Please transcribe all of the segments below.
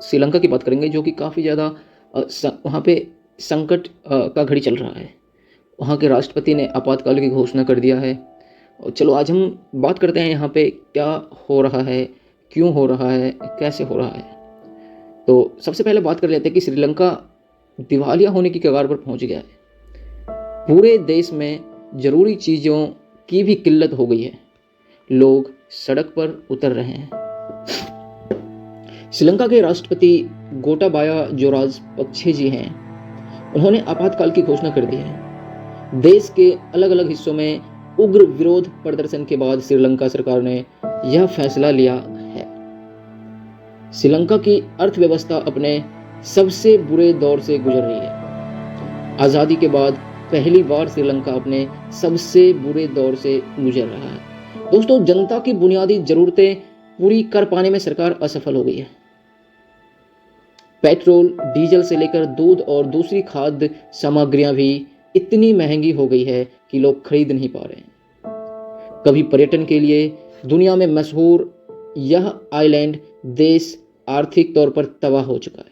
श्रीलंका की बात करेंगे, जो कि काफ़ी ज़्यादा वहाँ पे संकट का घड़ी चल रहा है। वहाँ के राष्ट्रपति ने आपातकाल की घोषणा कर दिया है। और चलो आज हम बात करते हैं यहाँ पे क्या हो रहा है, क्यों हो रहा है, कैसे हो रहा है। तो सबसे पहले बात कर लेते हैं कि श्रीलंका दिवालिया होने की कगार पर पहुँच गया है। पूरे देश में ज़रूरी चीज़ों की भी किल्लत हो गई है, लोग सड़क पर उतर रहे हैं। श्रीलंका के राष्ट्रपति गोटाबाया जो राजपक्षे जी हैं, उन्होंने आपातकाल की घोषणा कर दी है। देश के अलग अलग हिस्सों में उग्र विरोध प्रदर्शन के बाद श्रीलंका सरकार ने यह फैसला लिया है। श्रीलंका की अर्थव्यवस्था अपने सबसे बुरे दौर से गुजर रही है। आज़ादी के बाद पहली बार श्रीलंका अपने सबसे बुरे दौर से गुजर रहा है। दोस्तों, जनता की बुनियादी जरूरतें पूरी कर पाने में सरकार असफल हो गई है। पेट्रोल, डीजल से लेकर दूध और दूसरी खाद्य सामग्रियां भी इतनी महंगी हो गई है कि लोग खरीद नहीं पा रहे हैं। कभी पर्यटन के लिए दुनिया में मशहूर यह आइलैंड देश आर्थिक तौर पर तबाह हो चुका है।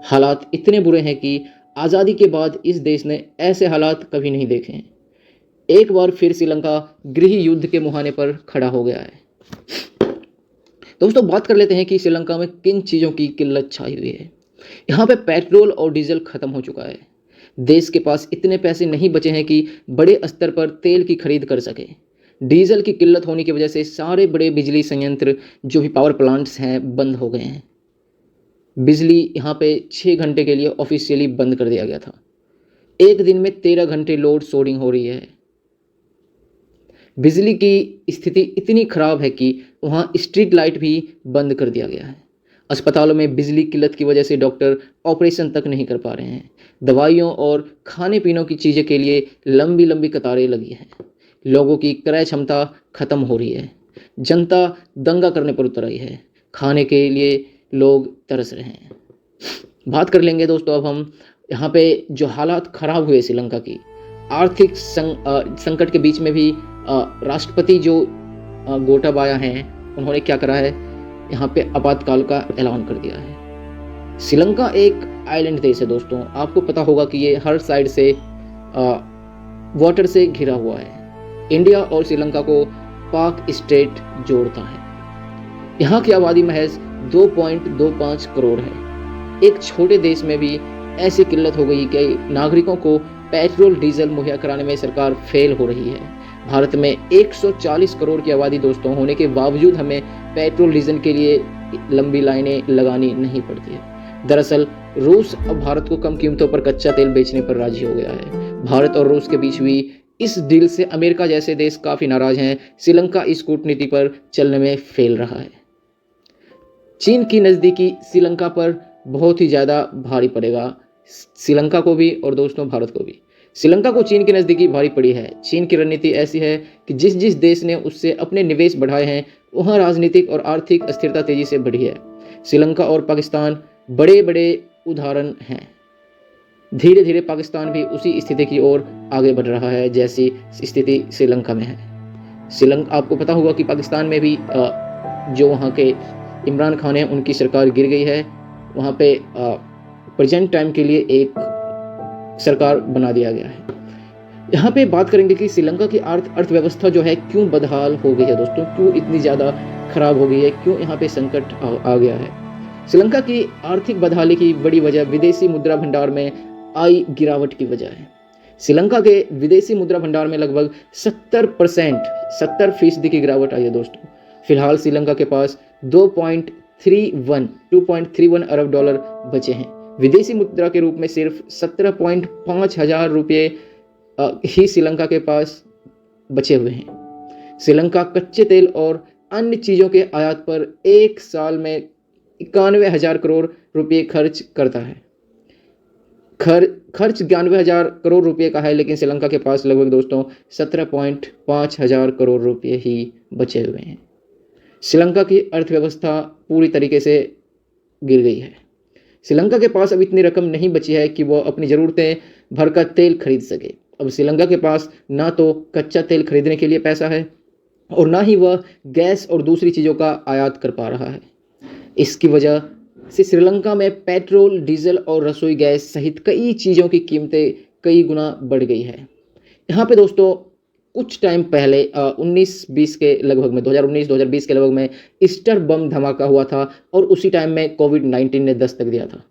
हालात इतने बुरे हैं कि आज़ादी के बाद इस देश ने ऐसे हालात कभी नहीं देखे हैं। एक बार फिर श्रीलंका गृह युद्ध के मुहाने पर खड़ा हो गया है। दोस्तों, बात कर लेते हैं कि श्रीलंका में किन चीज़ों की किल्लत छाई हुई है। यहाँ पे पेट्रोल और डीजल खत्म हो चुका है। देश के पास इतने पैसे नहीं बचे हैं कि बड़े स्तर पर तेल की खरीद कर सके। डीजल की किल्लत होने की वजह से सारे बड़े बिजली संयंत्र, जो भी पावर प्लांट्स हैं, बंद हो गए हैं। बिजली यहाँ पे 6 घंटे के लिए ऑफिशियली बंद कर दिया गया था। एक दिन में 13 घंटे लोड शेडिंग हो रही है। बिजली की स्थिति इतनी खराब है कि वहाँ स्ट्रीट लाइट भी बंद कर दिया गया है। अस्पतालों में बिजली किल्लत की वजह से डॉक्टर ऑपरेशन तक नहीं कर पा रहे हैं। दवाइयों और खाने पीने की चीज़ों के लिए लंबी लंबी कतारें लगी हैं। लोगों की क्रय क्षमता खत्म हो रही है। जनता दंगा करने पर उतर आई है। खाने के लिए लोग तरस रहे हैं। बात कर लेंगे दोस्तों अब हम यहाँ पे जो हालात खराब हुए श्रीलंका की आर्थिक संकट के बीच में भी राष्ट्रपति जो गोटाबाया हैं, उन्होंने क्या करा है, यहाँ पे आपातकाल का ऐलान कर दिया है। श्रीलंका एक आइलैंड देश है दोस्तों। आपको पता होगा कि ये हर साइड से वाटर से घिरा हुआ है। इंडिया और श्रीलंका को पाक स्टेट जोड़ता है। यहाँ की आबादी महज 2.25 करोड़ है। एक छोटे देश में भी ऐसी किल्लत हो गई कि नागरिकों को पेट्रोल डीजल मुहैया कराने में सरकार फेल हो रही है। भारत में 140 करोड़ की आबादी दोस्तों होने के बावजूद हमें पेट्रोल डीजल के लिए लंबी लाइनें लगानी नहीं पड़ती है। दरअसल रूस अब भारत को कम कीमतों पर कच्चा तेल बेचने पर राजी हो गया है। भारत और रूस के बीच हुई इस डील से अमेरिका जैसे देश काफी नाराज हैं। श्रीलंका इस कूटनीति पर चलने में फेल रहा है। चीन की नज़दीकी श्रीलंका पर बहुत ही ज़्यादा भारी पड़ेगा, श्रीलंका को भी और दोस्तों भारत को भी। श्रीलंका को चीन की नज़दीकी भारी पड़ी है। चीन की रणनीति ऐसी है कि जिस जिस देश ने उससे अपने निवेश बढ़ाए हैं, वहाँ राजनीतिक और आर्थिक अस्थिरता तेजी से बढ़ी है। श्रीलंका और पाकिस्तान बड़े बड़े उदाहरण हैं। धीरे धीरे पाकिस्तान भी उसी स्थिति की ओर आगे बढ़ रहा है जैसी स्थिति श्रीलंका में है। श्रीलंका, आपको पता होगा कि पाकिस्तान में भी जो वहाँ के इमरान खान हैं, उनकी सरकार गिर गई है। वहाँ पे प्रेजेंट टाइम के लिए एक सरकार बना दिया गया है। यहाँ पे बात करेंगे कि श्रीलंका की अर्थव्यवस्था जो है क्यों बदहाल हो गई है दोस्तों, क्यों इतनी ज़्यादा खराब हो गई है, क्यों यहाँ पे संकट आ गया है। श्रीलंका की आर्थिक बदहाली की बड़ी वजह विदेशी मुद्रा भंडार में आई गिरावट की वजह है। श्रीलंका के विदेशी मुद्रा भंडार में लगभग 70% की गिरावट आई है दोस्तों। फिलहाल श्रीलंका के पास 2.31 अरब डॉलर बचे हैं। विदेशी मुद्रा के रूप में सिर्फ 17.5 हजार रुपये ही श्रीलंका के पास बचे हुए हैं। श्रीलंका कच्चे तेल और अन्य चीज़ों के आयात पर एक साल में 91,000 करोड़ रुपये खर्च करता है। खर्च 91,000 करोड़ रुपये का है, लेकिन श्रीलंका के पास लगभग दोस्तों 17.5 हजार करोड़ रुपये ही बचे हुए हैं। श्रीलंका की अर्थव्यवस्था पूरी तरीके से गिर गई है। श्रीलंका के पास अब इतनी रकम नहीं बची है कि वह अपनी ज़रूरतें भरकर तेल खरीद सके। अब श्रीलंका के पास ना तो कच्चा तेल खरीदने के लिए पैसा है और ना ही वह गैस और दूसरी चीज़ों का आयात कर पा रहा है। इसकी वजह से श्रीलंका में पेट्रोल, डीजल और रसोई गैस सहित कई चीज़ों की कीमतें कई गुना बढ़ गई है। यहाँ पे दोस्तों कुछ टाइम पहले 19-20 के लगभग में 2019-2020 के लगभग में ईस्टर बम धमाका हुआ था और उसी टाइम में कोविड-19 ने दस्तक दिया था।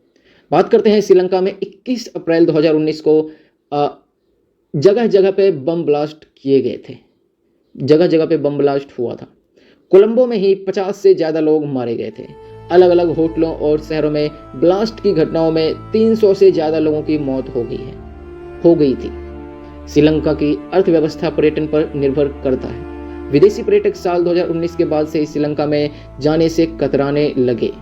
बात करते हैं श्रीलंका में 21 अप्रैल 2019 को जगह जगह पे बम ब्लास्ट किए गए थे। जगह जगह पे बम ब्लास्ट हुआ था। कोलंबो में ही 50 से ज़्यादा लोग मारे गए थे। अलग अलग होटलों और शहरों में ब्लास्ट की घटनाओं में 300 से ज़्यादा लोगों की मौत हो गई थी। श्रीलंका की अर्थव्यवस्था पर्यटन पर निर्भर करता है। विदेशी पर्यटक साल 2019 के बाद से श्रीलंका में जाने से कतराने लगे।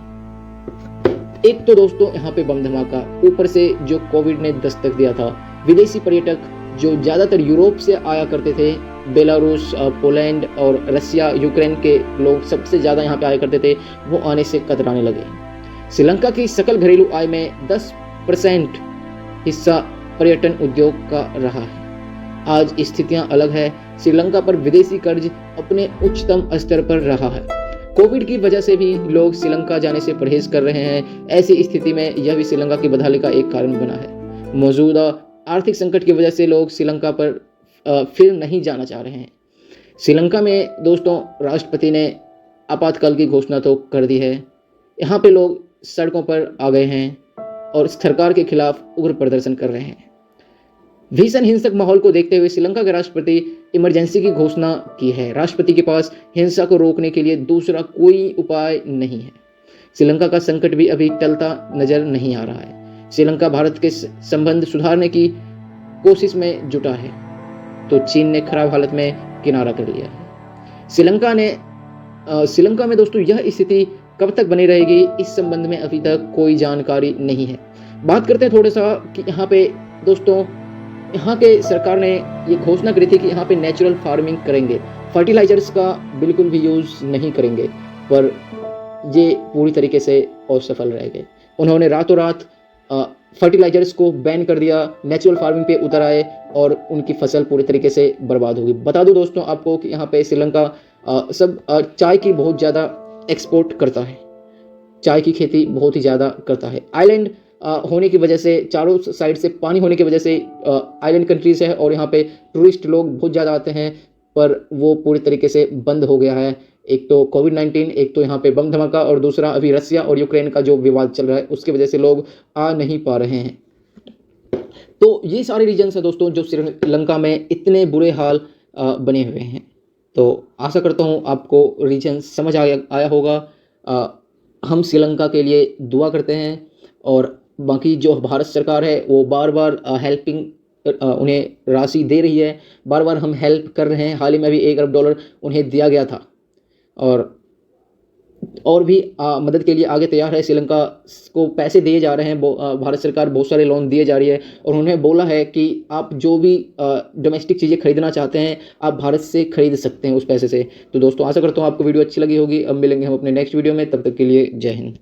एक तो दोस्तों यहाँ पे बम धमाका, ऊपर से जो कोविड ने दस्तक दिया था। विदेशी पर्यटक जो ज़्यादातर यूरोप से आया करते थे, बेलारूस, पोलैंड और रसिया, यूक्रेन के लोग सबसे ज़्यादा यहाँ पे आया करते थे, वो आने से कतराने लगे। श्रीलंका की सकल घरेलू आय में 10% हिस्सा पर्यटन उद्योग का रहा है। आज स्थितियां अलग है। श्रीलंका पर विदेशी कर्ज अपने उच्चतम स्तर पर रहा है। कोविड की वजह से भी लोग श्रीलंका जाने से परहेज कर रहे हैं। ऐसी स्थिति में यह भी श्रीलंका की बदहाली का एक कारण बना है। मौजूदा आर्थिक संकट की वजह से लोग श्रीलंका पर फिर नहीं जाना चाह रहे हैं। श्रीलंका में दोस्तों राष्ट्रपति ने आपातकाल की घोषणा तो कर दी है। यहाँ पे लोग सड़कों पर आ गए हैं और सरकार के खिलाफ उग्र प्रदर्शन कर रहे हैं। भीषण हिंसक माहौल को देखते हुए श्रीलंका के राष्ट्रपति इमरजेंसी की घोषणा की है। राष्ट्रपति के पास हिंसा को रोकने के लिए दूसरा कोई उपाय नहीं है। श्रीलंका का संकट भी अभी टलता नजर नहीं आ रहा है। श्रीलंका भारत के संबंध सुधारने की कोशिश में जुटा है तो चीन ने खराब हालत में किनारा कर लिया है। श्रीलंका में दोस्तों यह स्थिति कब तक बनी रहेगी, इस संबंध में अभी तक कोई जानकारी नहीं है। बात करते हैं थोड़ा सा कि यहाँ पे दोस्तों यहाँ के सरकार ने ये घोषणा करी थी कि यहाँ पे नेचुरल फार्मिंग करेंगे, फर्टिलाइजर्स का बिल्कुल भी यूज़ नहीं करेंगे, पर ये पूरी तरीके से असफल रह गए। उन्होंने रातों रात फर्टिलाइजर्स को बैन कर दिया, नेचुरल फार्मिंग पे उतर आए और उनकी फसल पूरी तरीके से बर्बाद होगी। बता दूं दोस्तों आपको कि यहाँ पे श्रीलंका चाय की बहुत ज़्यादा एक्सपोर्ट करता है। चाय की खेती बहुत ही ज़्यादा करता है। आइलैंड होने की वजह से, चारों साइड से पानी होने की वजह से आइलैंड कंट्रीज है और यहाँ पे टूरिस्ट लोग बहुत ज़्यादा आते हैं, पर वो पूरी तरीके से बंद हो गया है। एक तो कोविड-19, एक तो यहाँ पे बम धमाका और दूसरा अभी रसिया और यूक्रेन का जो विवाद चल रहा है उसकी वजह से लोग आ नहीं पा रहे हैं। तो ये सारे रीजन्स है दोस्तों जो श्रीलंका में इतने बुरे हाल बने हुए हैं। तो आशा करता हूँ आपको रीजन समझ आया होगा। हम श्रीलंका के लिए दुआ करते हैं और बाकी जो भारत सरकार है वो बार बार उन्हें राशि दे रही है, बार बार हम हेल्प कर रहे हैं। हाल ही में भी $1 अरब उन्हें दिया गया था और भी मदद के लिए आगे तैयार है। श्रीलंका को पैसे दिए जा रहे हैं, भारत सरकार बहुत सारे लोन दिए जा रही है और उन्हें बोला है कि आप जो भी डोमेस्टिक चीज़ें खरीदना चाहते हैं आप भारत से खरीद सकते हैं उस पैसे से। तो दोस्तों आशा करता हूँ आपको वीडियो अच्छी लगी होगी। अब मिलेंगे हम अपने नेक्स्ट वीडियो में, तब तक के लिए जय हिंद।